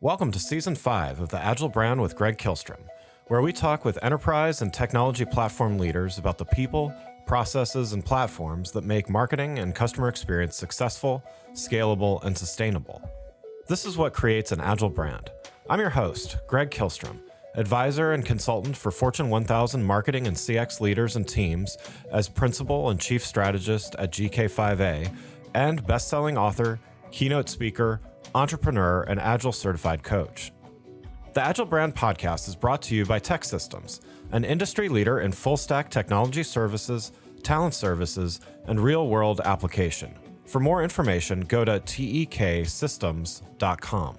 Welcome to Season 5 of the Agile Brand with Greg Kihlstrom, where we talk with enterprise and technology platform leaders about the people, processes, and platforms that make marketing and customer experience successful, scalable, and sustainable. This is what creates an Agile brand. I'm your host, Greg Kihlstrom, advisor and consultant for Fortune 1000 marketing and CX leaders and teams as principal and chief strategist at GK5A, and best-selling author, keynote speaker, entrepreneur, and Agile certified coach. The Agile Brand podcast is brought to you by TEKsystems, an industry leader in full-stack technology services, talent services, and real-world application. For more information, go to teksystems.com.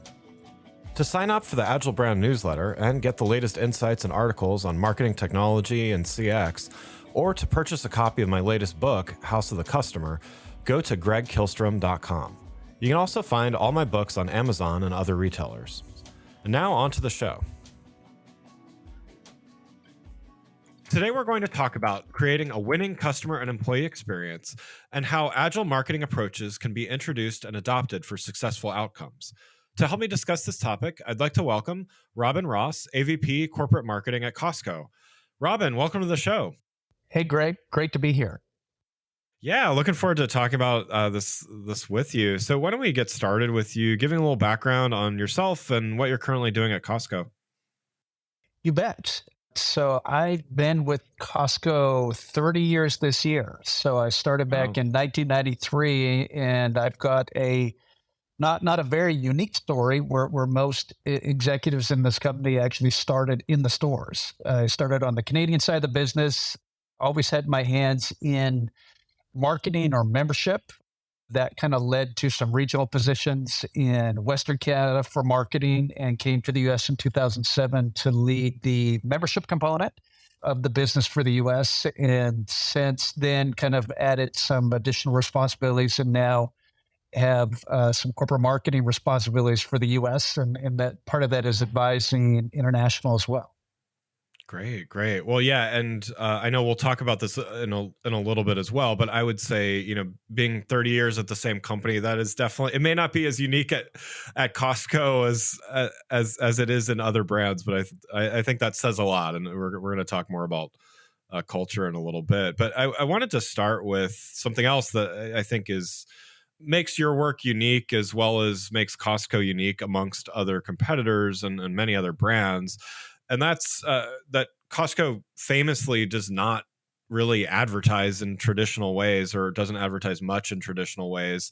To sign up for the Agile Brand newsletter and get the latest insights and articles on marketing technology and CX, or to purchase a copy of my latest book, House of the Customer, go to gregkihlstrom.com. You can also find all my books on Amazon and other retailers. And now on to the show. Today we're going to talk about creating a winning customer and employee experience and how Agile marketing approaches can be introduced and adopted for successful outcomes. To help me discuss this topic, I'd like to welcome Robin Ross, AVP Corporate Marketing at Costco. Robin, welcome to the show. Hey, Greg. Great to be here. Yeah, looking forward to talking about this with you. So why don't we get started with you giving a little background on yourself and what you're currently doing at Costco? You bet. So I've been with Costco 30 years this year. So I started back in 1993, and I've got a not a very unique story where most executives in this company actually started in the stores. I started on the Canadian side of the business, always had my hands in marketing or membership. That kind of led to some regional positions in Western Canada for marketing, and came to the US in 2007 to lead the membership component of the business for the US. And since then, kind of added some additional responsibilities, and now have some corporate marketing responsibilities for the US. And that part of that is advising international as well. Great. Well, yeah, and I know we'll talk about this in a little bit as well. But I would say, being 30 years at the same company, that is definitely, it may not be as unique at Costco as it is in other brands, but I think that says a lot. And we're going to talk more about culture in a little bit. But I wanted to start with something else that I think makes your work unique, as well as makes Costco unique amongst other competitors and many other brands. And that's that Costco famously does not really advertise in traditional ways, or doesn't advertise much in traditional ways.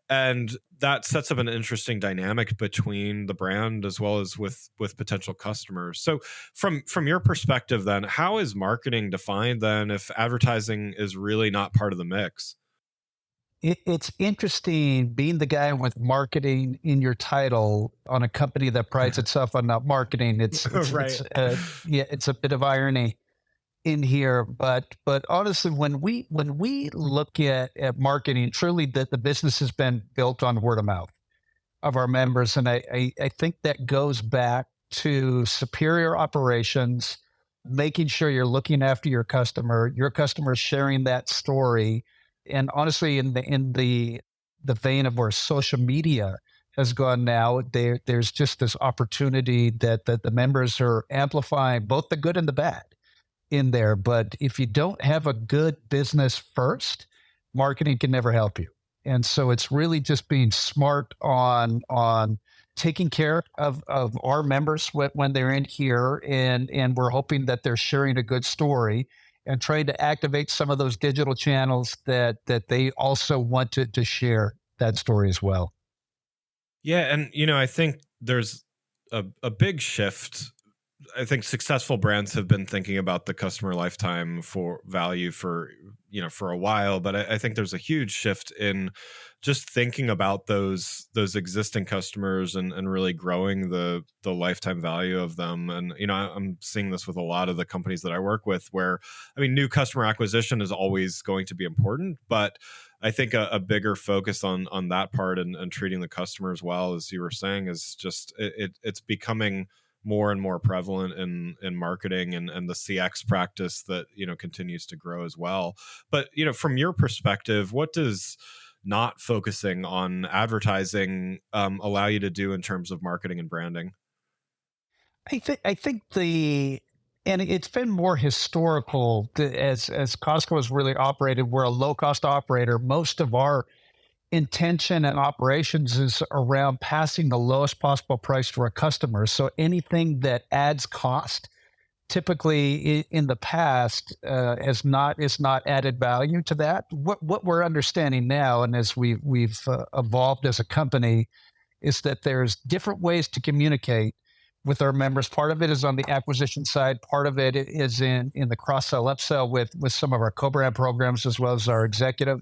And that sets up an interesting dynamic between the brand as well as with potential customers. So from your perspective then, how is marketing defined then if advertising is really not part of the mix? It's interesting being the guy with marketing in your title on a company that prides itself on not marketing. It's Right. it's a bit of irony in here, but honestly, when we look at marketing, truly the business has been built on word of mouth of our members, and I think that goes back to superior operations, making sure you're looking after your customer sharing that story. And honestly, in the vein of where social media has gone now, there's just this opportunity that the members are amplifying both the good and the bad in there. But if you don't have a good business first, marketing can never help you. And so it's really just being smart on taking care of our members when they're in here, and we're hoping that they're sharing a good story, and trying to activate some of those digital channels that they also want to share that story as well. Yeah, and I think there's a big shift. I think successful brands have been thinking about the customer lifetime for value for a while, but I think there's a huge shift in just thinking about those existing customers and really growing the lifetime value of them. And I'm seeing this with a lot of the companies that I work with, where new customer acquisition is always going to be important, but I think a bigger focus on that part and treating the customers well, as you were saying, is just it's becoming more and more prevalent in marketing and the CX practice that continues to grow as well. But from your perspective, what does not focusing on advertising allow you to do in terms of marketing and branding? I think and it's been more historical as Costco has really operated. We're a low cost operator. Most of our intention and operations is around passing the lowest possible price to our customers. So anything that adds cost, typically in the past, is not added value to that. What we're understanding now, and as we've evolved as a company, is that there's different ways to communicate with our members. Part of it is on the acquisition side. Part of it is in the cross sell upsell with some of our co-brand programs, as well as our executive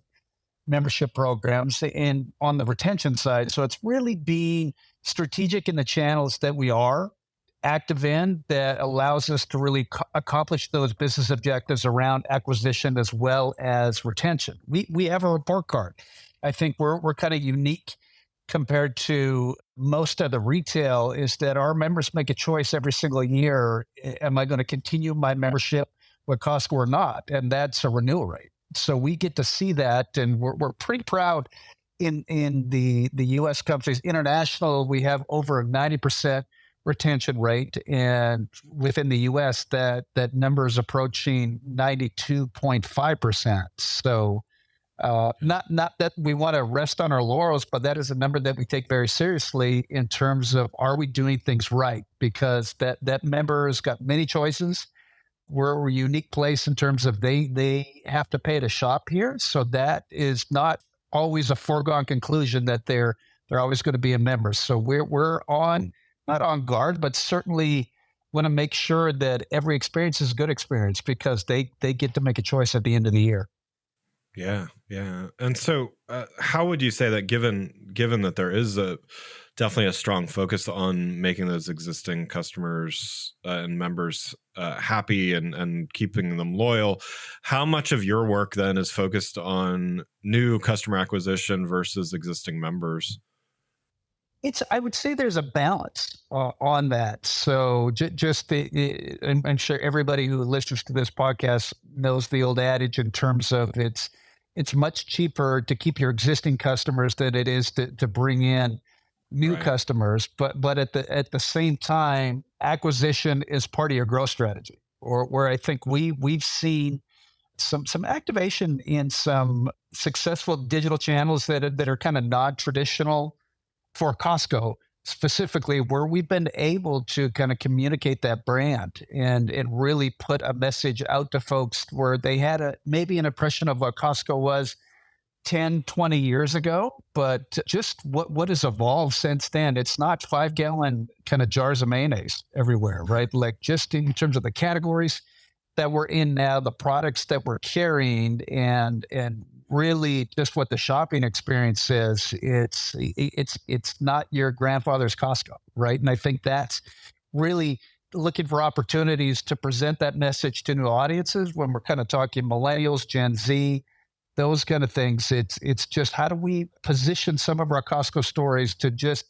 membership programs, and on the retention side. So it's really being strategic in the channels that we are active in that allows us to really accomplish those business objectives around acquisition as well as retention. We have a report card. I think we're kind of unique compared to most of the retail, is that our members make a choice every single year. Am I going to continue my membership with Costco or not? And that's a renewal rate. So we get to see that, and we're pretty proud in the U.S. companies. International, we have over a 90% retention rate, and within the U.S., that number is approaching 92.5%. So not that we want to rest on our laurels, but that is a number that we take very seriously in terms of, are we doing things right? Because that member has got many choices. We're a unique place in terms of they have to pay to shop here. So that is not always a foregone conclusion that they're always going to be a member. So we're on, not on guard, but certainly want to make sure that every experience is a good experience, because they get to make a choice at the end of the year. Yeah, yeah. And so, how would you say that, given that there is definitely a strong focus on making those existing customers and members happy and keeping them loyal, how much of your work then is focused on new customer acquisition versus existing members? I would say there's a balance on that. So I'm sure everybody who listens to this podcast knows the old adage in terms of it's much cheaper to keep your existing customers than it is to bring in new Right. customers. But at the same time, acquisition is part of your growth strategy. Or where I think we've seen some activation in some successful digital channels that are kind of non-traditional for Costco specifically, where we've been able to kind of communicate that brand and really put a message out to folks where they had maybe an impression of what Costco was 10, 20 years ago, but just what has evolved since then. It's not 5-gallon kind of jars of mayonnaise everywhere, right? Like, just in terms of the categories that we're in now, the products that we're carrying, and really just what the shopping experience is. It's not your grandfather's Costco, right? And I think that's really looking for opportunities to present that message to new audiences when we're kind of talking millennials, Gen Z, those kind of things. It's just, how do we position some of our Costco stories to just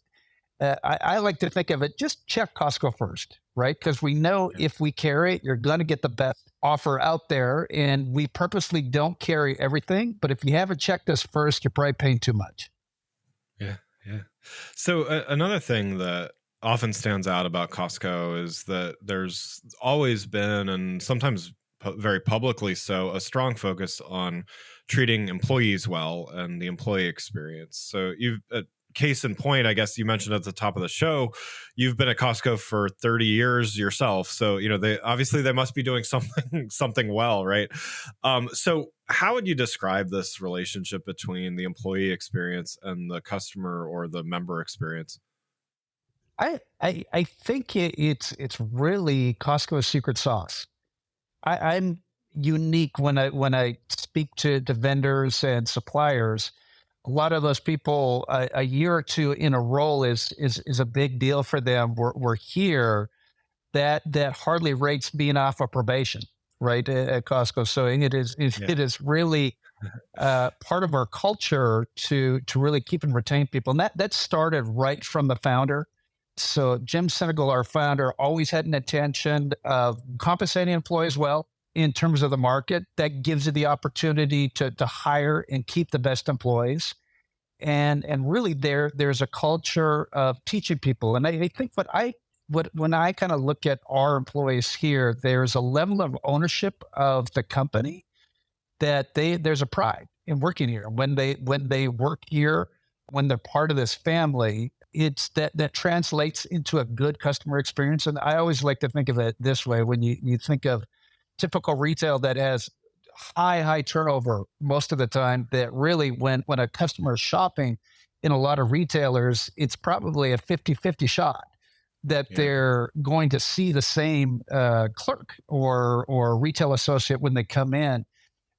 I like to think of it, just check Costco first, right? Because we know if we carry it, you're going to get the best offer out there. And we purposely don't carry everything. But if you haven't checked us first, you're probably paying too much. Yeah, yeah. So another thing that often stands out about Costco is that there's always been, and sometimes very publicly so, a strong focus on treating employees well and the employee experience. So you've case in point, I guess you mentioned at the top of the show, you've been at Costco for 30 years yourself. So, they must be doing something well, right? So how would you describe this relationship between the employee experience and the customer or the member experience? I think it's really Costco's secret sauce. I'm unique when I speak to vendors and suppliers. A lot of those people, a year or two in a role is a big deal for them. We're here, that hardly rates being off of probation, right, at Costco. So Yeah. it is really part of our culture to really keep and retain people, and that started right from the founder. So Jim Senegal, our founder, always had an intention of compensating employees well in terms of the market, that gives you the opportunity to hire and keep the best employees. And really there's a culture of teaching people. And I think when I kind of look at our employees here, there's a level of ownership of the company that there's a pride in working here. When they work here, when they're part of this family, it's that translates into a good customer experience. And I always like to think of it this way: when you think of typical retail that has high turnover most of the time, that really when a customer is shopping in a lot of retailers, it's probably a 50-50 shot that they're going to see the same clerk or retail associate when they come in.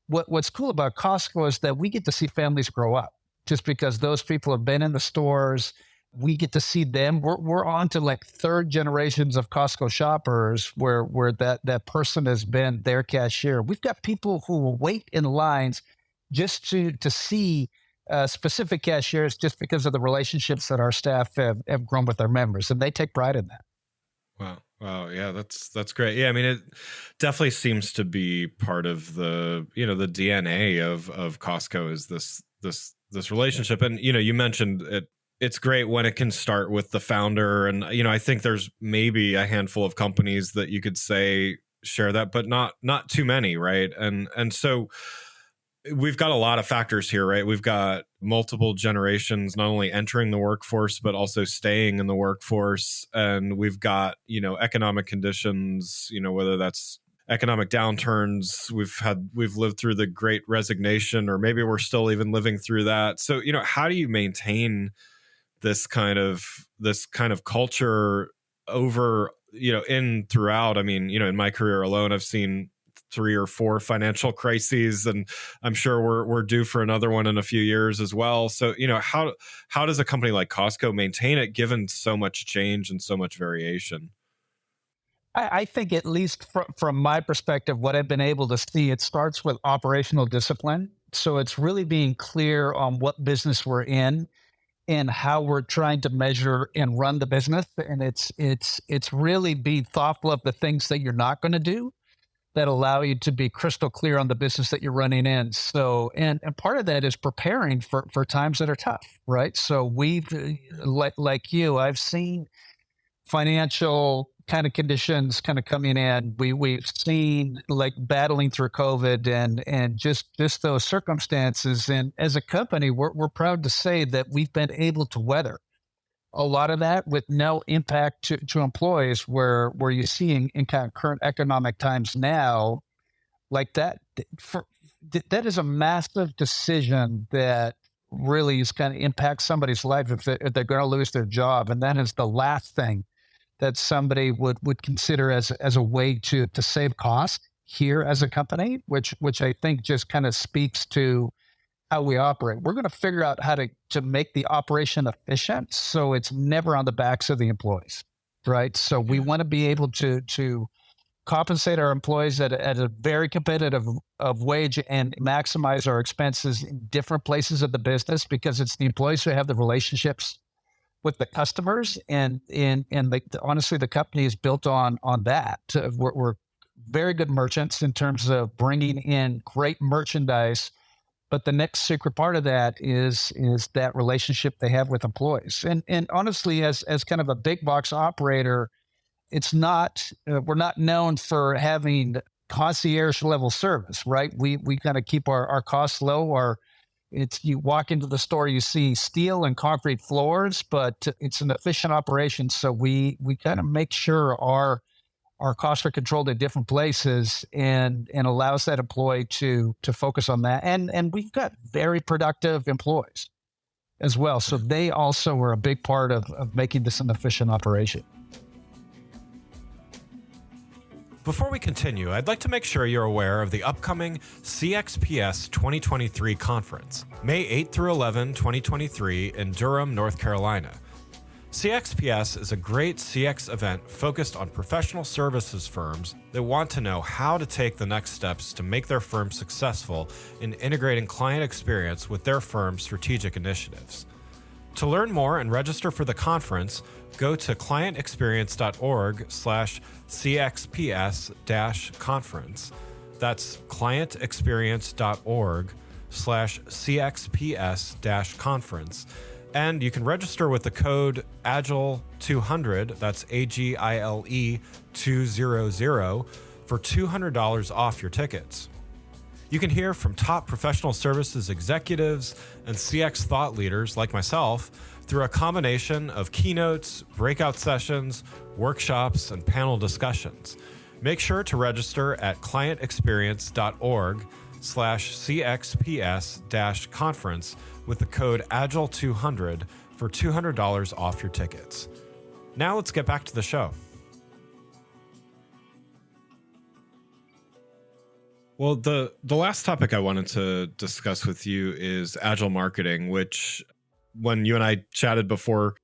What's cool about Costco is that we get to see families grow up, just because those people have been in the stores. We get to see them. We're on to like third generations of Costco shoppers where that person has been their cashier. We've got people who will wait in lines just to see specific cashiers, just because of the relationships that our staff have grown with their members, and they take pride in that. Wow. Yeah, that's great. Yeah, I mean, it definitely seems to be part of the DNA of Costco is this relationship. And you mentioned it. It's great when it can start with the founder, and I think there's maybe a handful of companies that you could say share that, but not too many, right? And so we've got a lot of factors here, right? We've got multiple generations not only entering the workforce, but also staying in the workforce. And we've got, economic conditions, whether that's economic downturns, we've lived through the Great Resignation, or maybe we're still even living through that. So, how do you maintain this kind of culture over, throughout? I mean, in my career alone, I've seen 3 or 4 financial crises, and I'm sure we're due for another one in a few years as well. So, how does a company like Costco maintain it given so much change and so much variation? I think, at least from my perspective, what I've been able to see, it starts with operational discipline. So it's really being clear on what business we're in and how we're trying to measure and run the business. And it's really being thoughtful of the things that you're not going to do that allow you to be crystal clear on the business that you're running in. So, and part of that is preparing for times that are tough, right? So we've, like you, I've seen financial kind of conditions kind of coming in. We've seen like battling through COVID and just those circumstances. And as a company, we're proud to say that we've been able to weather a lot of that with no impact to employees, where you see in kind of current economic times now, like that is a massive decision that really is kind of impacts somebody's life if they're going to lose their job. And that is the last thing that somebody would consider as a way to save cost here as a company, which I think just kind of speaks to how we operate. We're going to figure out how to make the operation efficient so it's never on the backs of the employees, right? So we want to be able to compensate our employees at a very competitive of wage and maximize our expenses in different places of the business, because it's the employees who have the relationships with the customers, and honestly, the company is built on that. We're very good merchants in terms of bringing in great merchandise, but the next secret part of that is that relationship they have with employees. And honestly, as kind of a big box operator, it's not we're not known for having concierge level service, right? We kind of keep our costs low. You walk into the store, you see steel and concrete floors, but it's an efficient operation. So we kind of make sure our costs are controlled in different places, and allows that employee to focus on that. And we've got very productive employees as well. So they also are a big part of making this an efficient operation. Before we continue, I'd like to make sure you're aware of the upcoming CXPS 2023 conference, May 8 through 11, 2023 in Durham, North Carolina. CXPS is a great CX event focused on professional services firms that want to know how to take the next steps to make their firm successful in integrating client experience with their firm's strategic initiatives. To learn more and register for the conference, go to clientexperience.org/CXPS-conference. That's clientexperience.org/CXPS-conference. And you can register with the code AGILE200, that's AGILE 200, for $200 off your tickets. You can hear from top professional services executives and CX thought leaders like myself through a combination of keynotes, breakout sessions, workshops, and panel discussions. Make sure to register at clientexperience.org/CXPS-conference with the code AGILE200 for $200 off your tickets. Now let's get back to the show. Well, the last topic I wanted to discuss with you is Agile marketing, which when you and I chatted before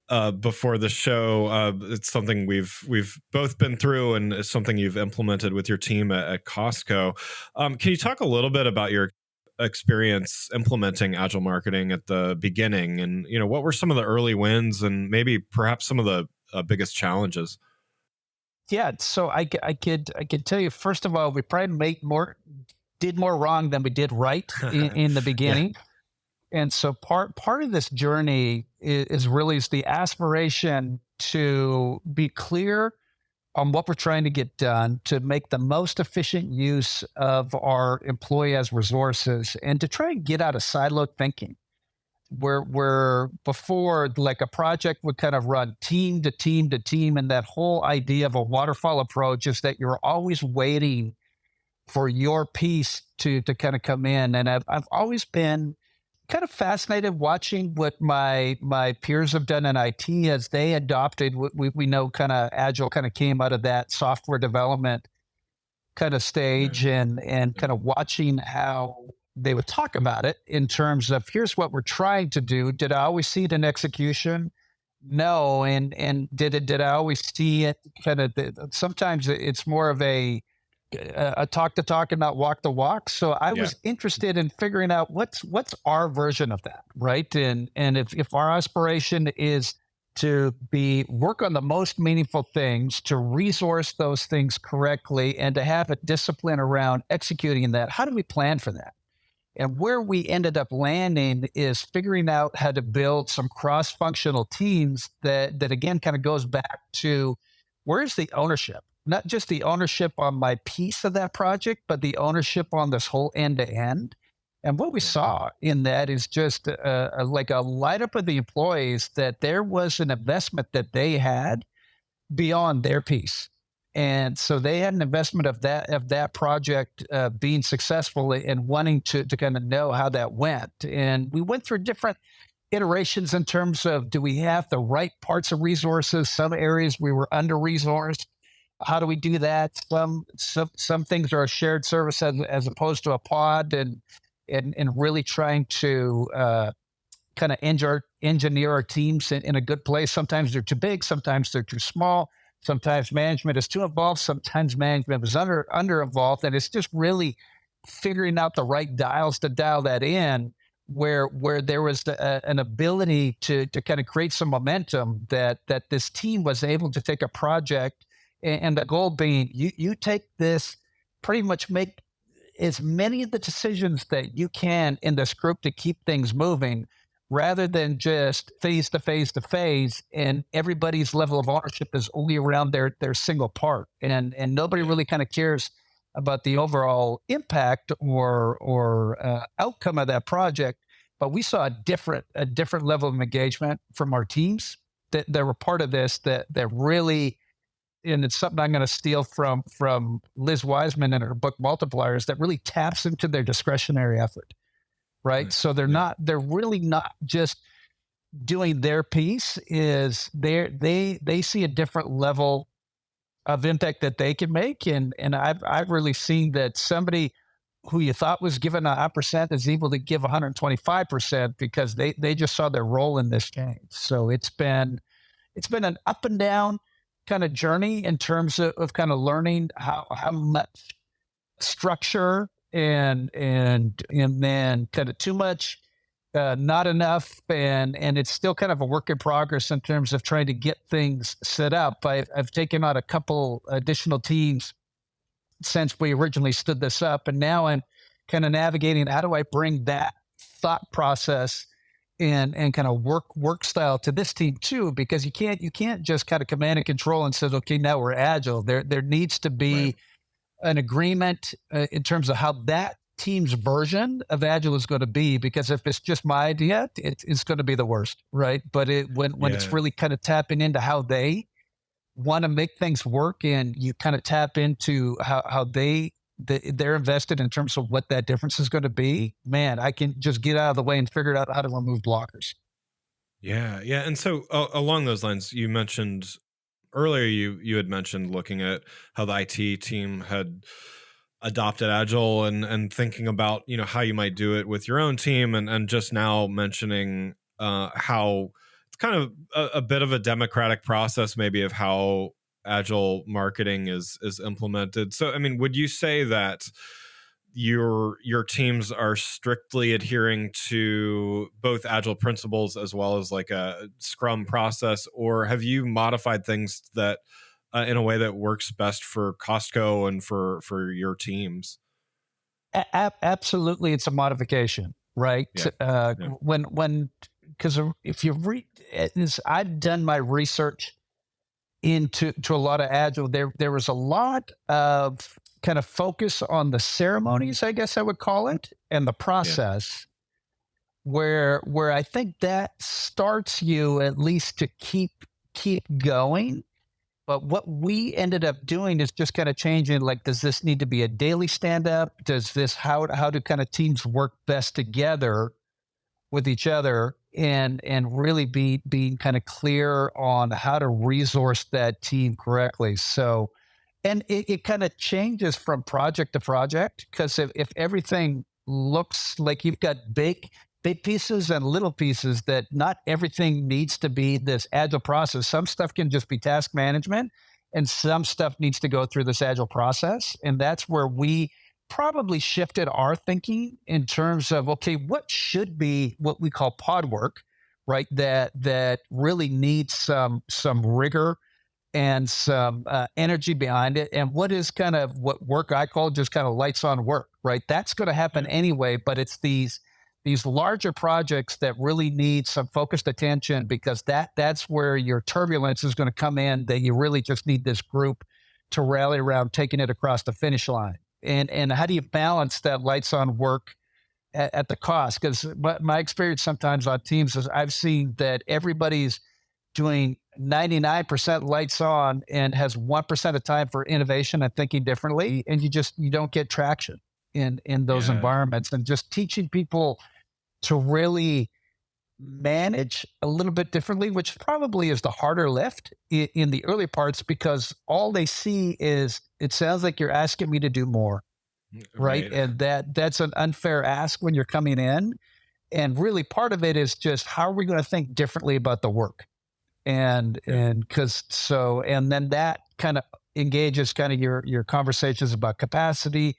the show, it's something we've both been through, and it's something you've implemented with your team at Costco. Can you talk a little bit about your experience implementing Agile marketing at the beginning, and what were some of the early wins, and maybe perhaps some of the biggest challenges? Yeah, so I could tell you, first of all, we probably did more wrong than we did right in the Yeah. beginning. And so part of this journey is really the aspiration to be clear on what we're trying to get done, to make the most efficient use of our employee as resources, and to try and get out of siloed thinking. Where before, like, a project would kind of run team to team to team, and that whole idea of a waterfall approach is that you're always waiting for your piece to kind of come in. And I've always been kind of fascinated watching what my peers have done in IT as they adopted what we know kind of Agile kind of came out of that software development kind of Yeah. stage, and kind of watching how they would talk about it in terms of, here's what we're trying to do. Did I always see it in execution? No. And did I always see it kind of, sometimes it's more of a talk the talk and not walk the walk. So I Yeah. was interested in figuring out what's our version of that, right? And if our aspiration is to be work on the most meaningful things, to resource those things correctly, and to have a discipline around executing that, how do we plan for that? And where we ended up landing is figuring out how to build some cross-functional teams that again kind of goes back to, where's the ownership? Not just the ownership on my piece of that project, but the ownership on this whole end to end. And what we Yeah. saw in that is just like a light up of the employees, that there was an investment that they had beyond their piece. And so they had an investment of that project being successful, and wanting to kind of know how that went. And we went through different iterations in terms of, do we have the right parts of resources? Some areas we were under resourced. How do we do that? Some things are a shared service as opposed to a pod, and really trying to kind of engineer our teams in a good place. Sometimes they're too big, sometimes they're too small, sometimes management is too involved, sometimes management is under involved, and it's just really figuring out the right dials to dial that in, where there was an ability to kind of create some momentum, that this team was able to take a project, and the goal being, you take this, pretty much make as many of the decisions that you can in this group to keep things moving, rather than just phase to phase to phase, and everybody's level of ownership is only around their single part, and nobody Yeah. really kind of cares about the overall impact or outcome of that project. But we saw a different level of engagement from our teams that were part of this, that really, and it's something I'm going to steal from Liz Wiseman in her book Multipliers, that really taps into their discretionary effort, right? Nice. So Yeah. they're really not just doing their piece, is they see a different level of impact that they can make. And I've really seen that somebody who you thought was giving 100% is able to give 125%, because they just saw their role in this change. So it's been an up and down kind of journey in terms of kind of learning how much structure, and then kind of too much, not enough, and it's still kind of a work in progress in terms of trying to get things set up. I've taken on a couple additional teams since we originally stood this up. And now I'm kind of navigating, how do I bring that thought process and kind of work style to this team too? Because you can't just kind of command and control and says, okay, now we're agile. There needs to Right. be an agreement in terms of how that team's version of agile is going to be, because if it's just my idea, it's going to be the worst, right? But when it's Yeah. really kind of tapping into how they want to make things work, and you kind of tap into how they're invested in terms of what that difference is going to be, man, I can just get out of the way and figure out how to remove blockers. Yeah. Yeah. And so along those lines, you mentioned earlier, you had mentioned looking at how the IT team had adopted agile and thinking about, how you might do it with your own team, and just now mentioning how it's kind of a bit of a democratic process maybe of how agile marketing is implemented. So I mean, would you say that your teams are strictly adhering to both agile principles as well as like a scrum process, or have you modified things that in a way that works best for Costco and for your teams? Absolutely, it's a modification, right? Yeah. Yeah. When because if you read, I've done my research into a lot of agile. There was a lot of kind of focus on the ceremonies, I guess I would call it, and the Yeah. process, where I think that starts you at least to keep going. But what we ended up doing is just kind of changing, like, does this need to be a daily stand up? Does this, how do kind of teams work best together with each other, and really being kind of clear on how to resource that team correctly. So, and it kind of changes from project to project, because if everything looks like you've got big pieces and little pieces, that not everything needs to be this agile process. Some stuff can just be task management, and some stuff needs to go through this agile process. And that's where we probably shifted our thinking in terms of, okay, what should be what we call pod work, right? That really needs some rigor and some energy behind it, and what is kind of what work I call just kind of lights on work, right? That's going to happen Yeah. anyway, but it's these larger projects that really need some focused attention, because that's where your turbulence is going to come in, that you really just need this group to rally around taking it across the finish line. And how do you balance that lights on work at the cost? Because my experience sometimes on teams is, I've seen that everybody's doing 99% lights on and has 1% of time for innovation and thinking differently, and you don't get traction in those Yeah. environments. And just teaching people to really manage a little bit differently, which probably is the harder lift in the early parts, because all they see is, it sounds like you're asking me to do more, right? Right. And that's an unfair ask when you're coming in. And really, part of it is just, how are we going to think differently about the work? Yeah. And then that kind of engages kind of your conversations about capacity,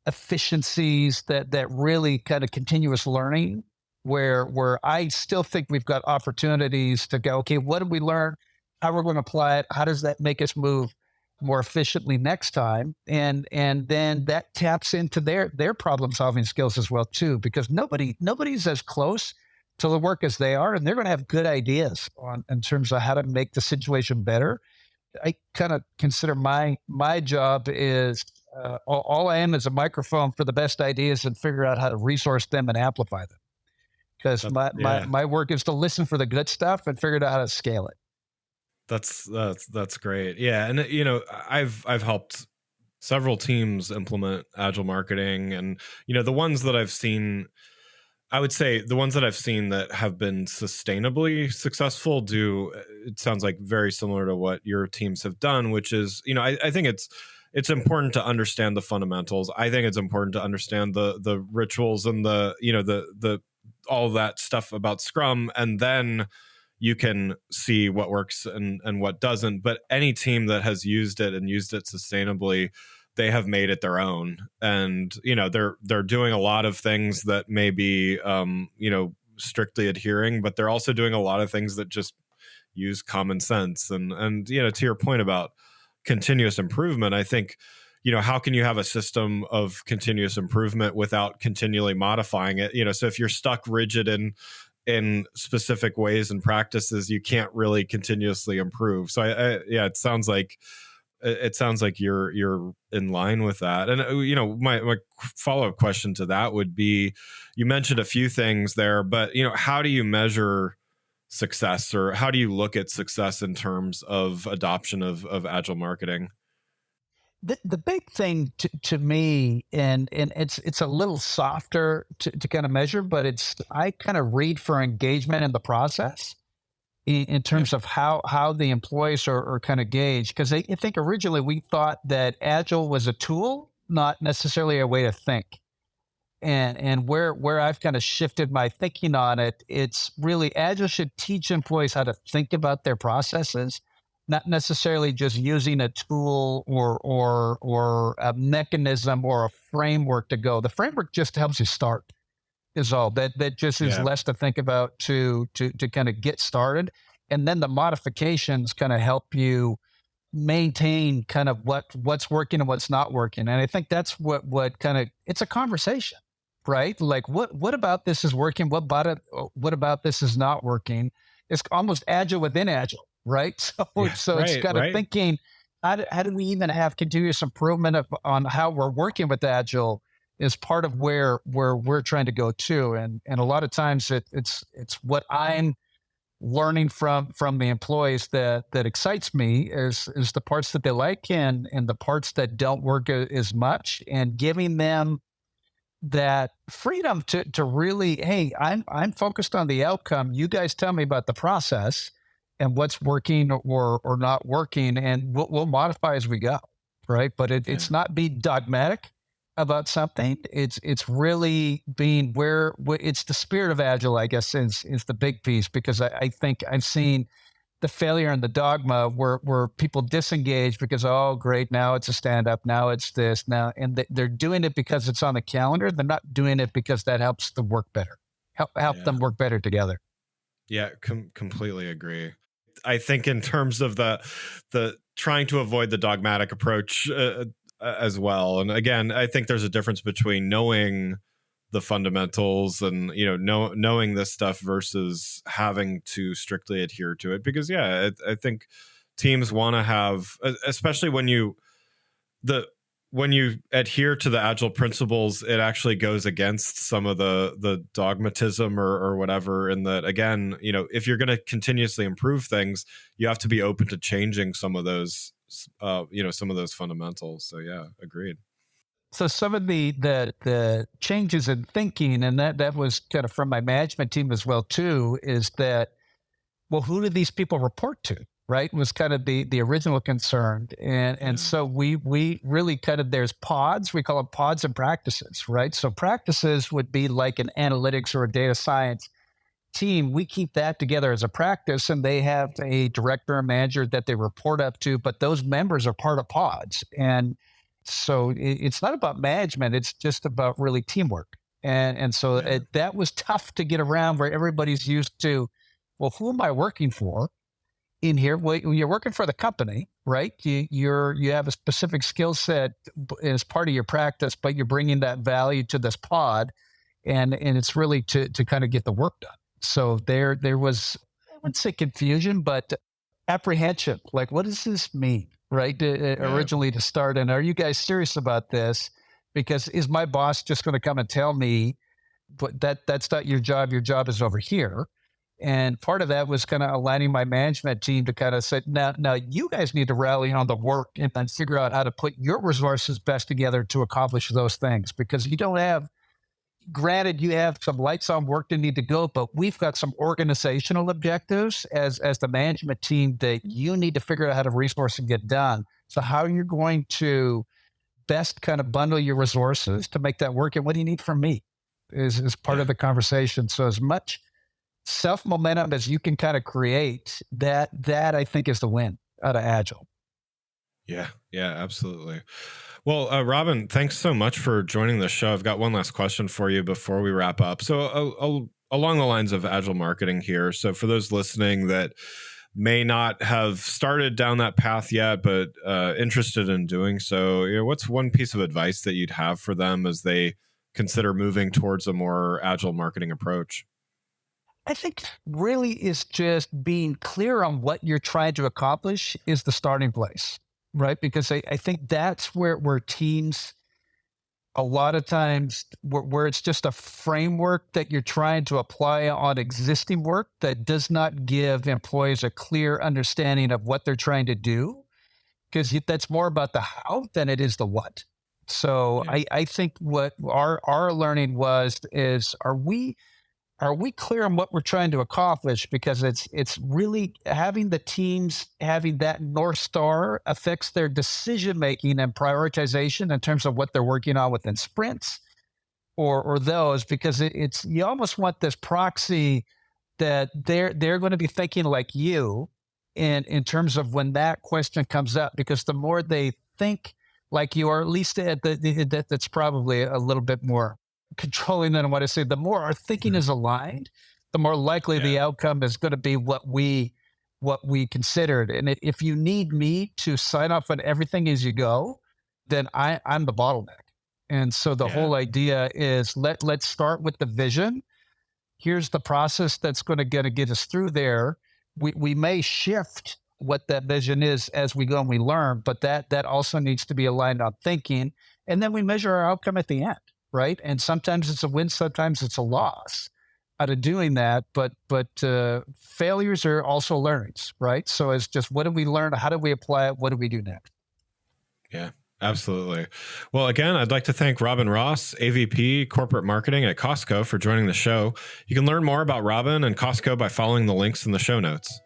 efficiencies, that really kind of continuous learning, where I still think we've got opportunities to go, okay, what did we learn? How we're going to apply it? How does that make us move more efficiently next time? And then that taps into their problem solving skills as well too, because nobody's as close to the work as they are, and they're going to have good ideas on in terms of how to make the situation better. I kind of consider my job is, all I am is a microphone for the best ideas, and figure out how to resource them and amplify them. Because Yeah. my work is to listen for the good stuff and figure out how to scale it. That's great. Yeah, and I've helped several teams implement agile marketing, and the ones that I've seen, I would say the ones that I've seen that have been sustainably successful do, it sounds like very similar to what your teams have done, which is, I think it's important to understand the fundamentals. I think it's important to understand the rituals and the all that stuff about Scrum, and then you can see what works and what doesn't. But any team that has used it and used it sustainably, they have made it their own. And they're doing a lot of things that may be strictly adhering, but they're also doing a lot of things that just use common sense. And to your point about continuous improvement, I think how can you have a system of continuous improvement without continually modifying it? So if you're stuck rigid in specific ways and practices, you can't really continuously improve. So yeah, it sounds like you're in line with that. And my follow-up question to that would be, you mentioned a few things there, but how do you measure success, or how do you look at success in terms of adoption of agile marketing? The big thing to me, and it's a little softer to kind of measure, but I kind of read for engagement in the process in Yeah. terms of how the employees are kind of gauged. Because I think originally we thought that Agile was a tool, not necessarily a way to think. And where I've kind of shifted my thinking on it, it's really Agile should teach employees how to think about their processes, not necessarily just using a tool or a mechanism or a framework to go. The framework just helps you start, is all. That just is Yeah. less to think about to kind of get started. And then the modifications kind of help you maintain kind of what's working and what's not working. And I think that's what kind of, it's a conversation, right? Like what about this is working? What about this is not working? It's almost agile within agile, right? Yeah. So it's Right. kind of Right. thinking, how do we even have continuous improvement on how we're working with agile is part of where we're trying to go to. And a lot of times it's what I'm learning from the employees that excites me is the parts that they like and the parts that don't work as much, and giving them that freedom to really, hey, I'm focused on the outcome. You guys tell me about the process and what's working or not working, and we'll modify as we go, right? But Yeah. it's not being dogmatic about something. It's really being where it's the spirit of agile, I guess, is the big piece, because I think I've seen the failure and the dogma where people disengage because, oh great, now it's a stand up, now it's this, now, and they're doing it because it's on the calendar. They're not doing it because that helps them work better, help Yeah. them work better together. Yeah. Completely agree. I think in terms of the trying to avoid the dogmatic approach as well. And again, I think there's a difference between knowing the fundamentals and knowing this stuff versus having to strictly adhere to it. Because yeah, I think teams want to have, especially the when you adhere to the agile principles, it actually goes against some of the dogmatism or whatever. In that, again, if you're going to continuously improve things, you have to be open to changing some of those, some of those fundamentals. So yeah, agreed. So some of the changes in thinking, and that was kind of from my management team as well too, is that, well, who do these people report to? Right, was kind of the original concern, and Yeah, so we really kind of, there's pods, we call them pods and practices, right? So practices would be like an analytics or a data science team. We keep that together as a practice, and they have a director and manager that they report up to, but those members are part of pods. And so it's not about management, it's just about really teamwork. And so yeah, that was tough to get around, where everybody's used to, well, who am I working for in here? Well, when you're working for the company, right? You have a specific skill set as part of your practice, but you're bringing that value to this pod, and it's really to kind of get the work done. So there was, I wouldn't say confusion, but apprehension. Like, what does this mean, right? yeah, Originally to start, and are you guys serious about this? Because is my boss just going to come and tell me, but that's not your job. Your job is over here. And part of that was kind of aligning my management team to kind of say, now you guys need to rally on the work and then figure out how to put your resources best together to accomplish those things. Because you don't have, granted, you have some lights on work that need to go, but we've got some organizational objectives as the management team that you need to figure out how to resource and get done. So how you're going to best kind of bundle your resources to make that work, and what do you need from me is part yeah. of the conversation. So as much self momentum as you can kind of create, that I think is the win out of Agile. Yeah, yeah, absolutely. Well, Robin, thanks so much for joining the show. I've got one last question for you before we wrap up. So, along the lines of agile marketing here. So, for those listening that may not have started down that path yet, but interested in doing so, what's one piece of advice that you'd have for them as they consider moving towards a more agile marketing approach? I think really is just being clear on what you're trying to accomplish is the starting place, right? Because I think that's where teams, a lot of times, where it's just a framework that you're trying to apply on existing work that does not give employees a clear understanding of what they're trying to do, because that's more about the how than it is the what. So Yeah. I think what our learning is are we clear on what we're trying to accomplish? Because it's really having the teams having that North Star affects their decision making and prioritization in terms of what they're working on within sprints or those, because it's you almost want this proxy that they're going to be thinking like you in terms of when that question comes up, because the more they think like you, or at least that's probably a little bit more controlling than what I say. The more our thinking Mhm. is aligned, the more likely Yeah. the outcome is going to be what we considered. And if you need me to sign off on everything as you go, then I'm the bottleneck. And so the Yeah. whole idea is let's start with the vision. Here's the process that's going to get us through there. We may shift what that vision is as we go and we learn, but that also needs to be aligned on thinking. And then we measure our outcome at the end, right? And sometimes it's a win, sometimes it's a loss out of doing that. But failures are also learnings, right? So it's just what did we learn? How do we apply it? What do we do next? Yeah, absolutely. Well, again, I'd like to thank Robin Ross, AVP Corporate Marketing at Costco, for joining the show. You can learn more about Robin and Costco by following the links in the show notes.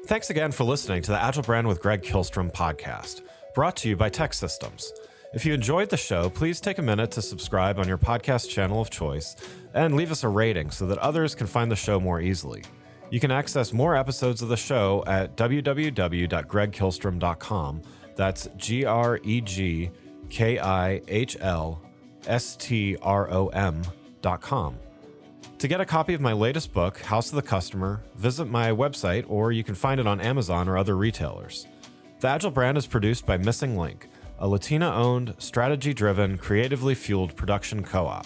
Thanks again for listening to the Agile Brand with Greg Kihlstrom podcast, brought to you by Tech Systems. If you enjoyed the show, please take a minute to subscribe on your podcast channel of choice and leave us a rating so that others can find the show more easily. You can access more episodes of the show at www.gregkihlstrom.com. That's GregKihlstrom.com. To get a copy of my latest book, House of the Customer, visit my website, or you can find it on Amazon or other retailers. The Agile Brand is produced by Missing Link, a Latina-owned, strategy-driven, creatively fueled production co-op.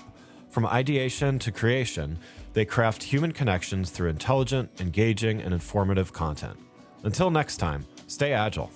From ideation to creation, they craft human connections through intelligent, engaging, and informative content. Until next time, stay agile.